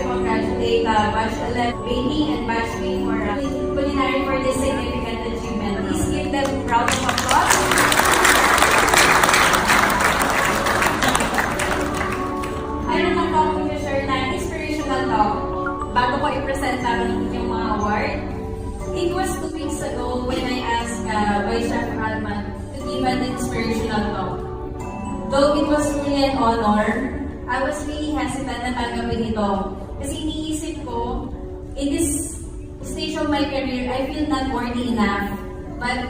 congratulate Batch 11 Baby and Batch 3 for culinary for this significant achievement. Please give them a round of applause. Mayroon lang po akong i-share na inspirational talk bago ko i-present lang yung mga award. It was 2 weeks ago when I asked Vice Chef Alman to give an inspirational talk. Though it was really an honor, I was really hesitant na tanggapin ito. Kasi iniisip ko, in this stage of my career, I feel not worthy enough. But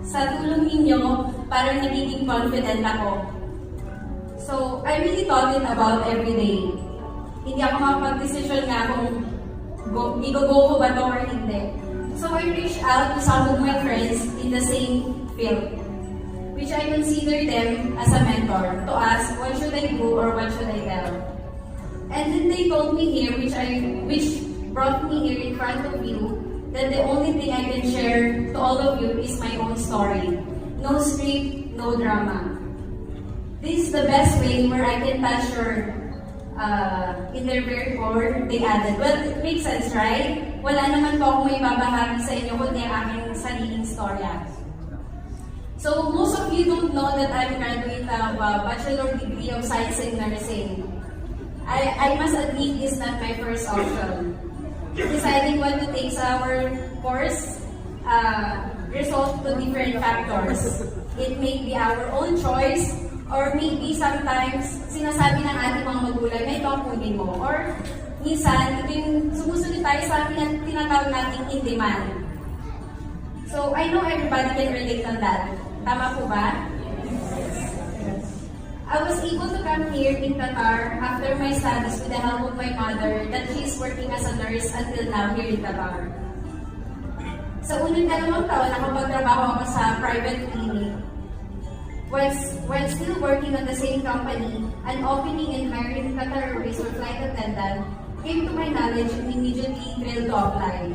sa tulong ninyo, parang nagiging confident ako. So, I really thought it about every day. Hindi ako makapag-decision nga kung i-go ko ba ito or hindi. So, I reached out to some of my friends in the same field, which I consider them as a mentor to ask what should I do or what should I tell. And then they told me here, which brought me here in front of you, that the only thing I can share to all of you is my own story. No script, no drama. This is the best way where I can touch your in their very core, they added. Well, it makes sense, right? Wala naman po akong may babahagi sa inyo kundi ang aking sariling storya. So, most of you don't know that I'm graduate of Bachelor degree of Science in Nursing. I must admit it's not my first option. Deciding what to take sa our course result to different factors. It may be our own choice, or maybe sometimes sinasabi ng ating mga magulang na ito ang kunin mo. Or minsan, ito yung sumusunod tayo sa atin at tinatawag natin in demand. So, I know everybody can relate on that. Tama po ba? Yes. I was able to come here in Qatar after my studies with the help of my mother that she's working as a nurse until now here in Qatar. Sa unang 2 taon, nakapagtrabaho ako sa private clinic. While still working on the same company, an opening in hiring Qatar Airways for flight attendant came to my knowledge and immediately thrilled to apply.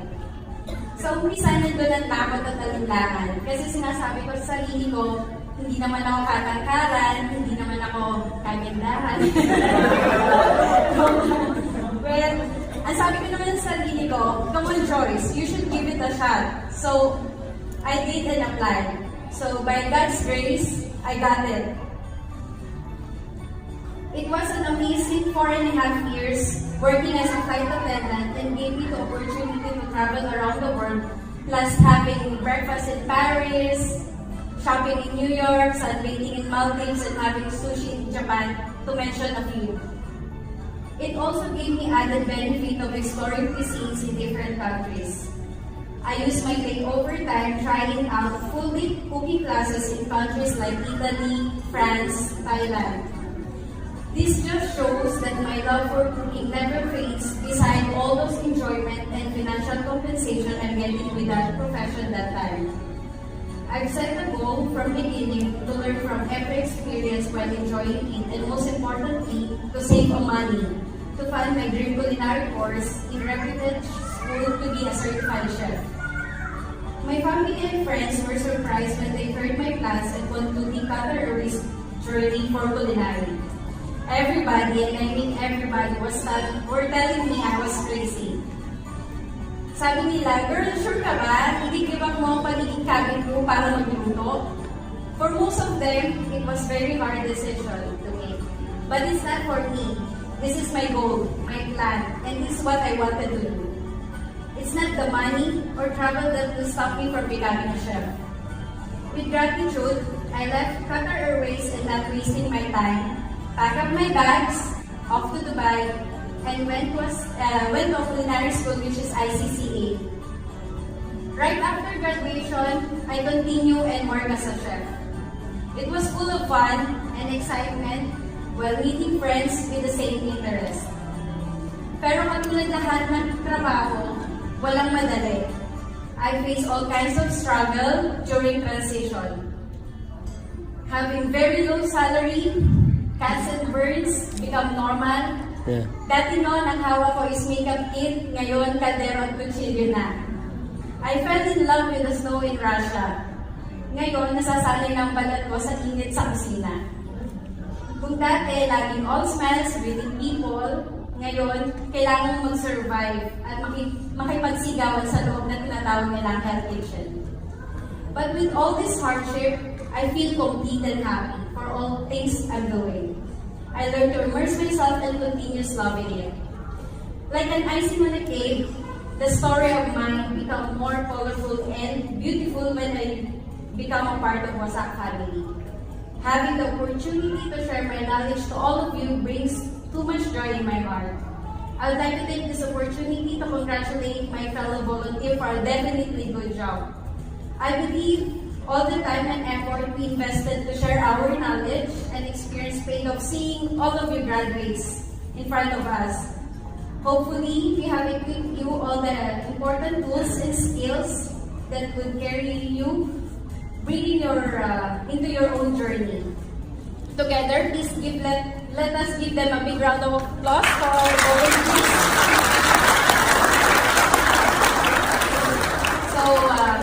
So, umpisa nandun ang takot at alinlangan. Kasi sinasabi ko sa sarili ko, hindi naman ako katangkaran, hindi naman ako kagandahan. Well, ang sabi ko naman sa sarili ko, come on Joyce, you should give it a shot. So, I did and applied. So, by God's grace, I got it. It was an amazing 4.5 years working as a flight attendant and gave me the opportunity to travel around the world, plus having breakfast in Paris, shopping in New York, sunbathing in Maldives, and having sushi in Japan, to mention a few. It also gave me added benefit of exploring cuisines in different countries. I used my layover time trying out full-day cooking classes in countries like Italy, France, Thailand. This just shows that my love for cooking never fades beside all those enjoyment and financial compensation I'm getting with that profession that time. I've set a goal from beginning to learn from every experience while enjoying it, and most importantly, to save money, to fund my dream culinary course in reputed school to be a certified chef. My family and friends were surprised when they heard my plans and concluding Qatar Airways journey for culinary. Everybody, and I mean everybody, were telling me I was crazy. Sabi nila, girl, sure ka ba? Hindi-give-up mo ang pagiging cabin crew para magluto? For most of them, it was very hard decision to make. But it's not for me. This is my goal, my plan, and this is what I wanted to do. It's not the money or travel that will stop me from becoming a chef. With gratitude, I left Qatar Airways and not wasting my time, packed up my bags, off to Dubai, and went to culinary school, which is ICCA. Right after graduation, I continue and work as a chef. It was full of fun and excitement while meeting friends with the same interest. Pero katulad lahat ng trabaho, walang madali. I faced all kinds of struggle during transition. Having very low salary, cuts and burns become normal. Yeah. Dati noon, ang hawak ko is makeup kit, ngayon kaldero at kutsilyo na. I fell in love with the snow in Russia. Ngayon, nasasanay ng balat ko sa init sa kusina. Kung dati, laging all smiles, greeting people, Ngayon, kailangan mag-survive at makipagsigawan sa loob na tinatawag nilang Hell Kitchen. But with all this hardship, I feel complete and happy for all things I'm doing. I learned to immerse myself and continues loving it. Like an icing on a cake, the story of mine become more colorful and beautiful when I become a part of Wasak family. Having the opportunity to share my knowledge to all of you brings too much joy in my heart. I would like to take this opportunity to congratulate my fellow volunteer for a definitely good job. I believe all the time and effort we invested to share our knowledge and experience paid off seeing all of you graduates in front of us. Hopefully, we have equipped you all the important tools and skills that would carry you, bringing into your own journey. Together, please let us give them a big round of applause for our volunteers. So,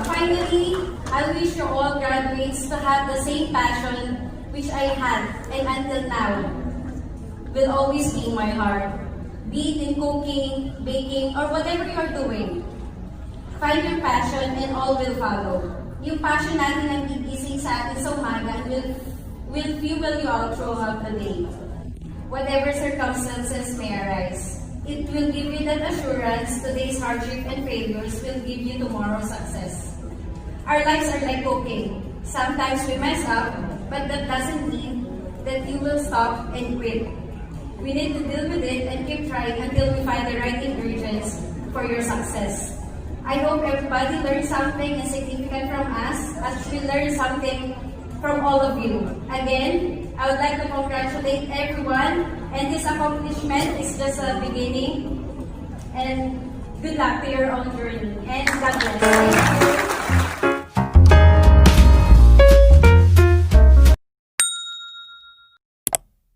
finally, I wish you all graduates to have the same passion which I had and until now will always be in my heart. Be it in cooking, baking, or whatever you're doing. Find your passion and all will follow. Yung passion natin ang gigising sa atin sa umaga will fuel you out throughout the day. Whatever circumstances may arise, it will give you that assurance today's hardship and failures will give you tomorrow's success. Our lives are like cooking. Sometimes we mess up, but that doesn't mean that you will stop and quit. We need to deal with it and keep trying until we find the right ingredients for your success. I hope everybody learned something significant from us as we learned something from all of you. Again, I would like to congratulate everyone, and this accomplishment is just a beginning. And good luck to your own journey. And God bless.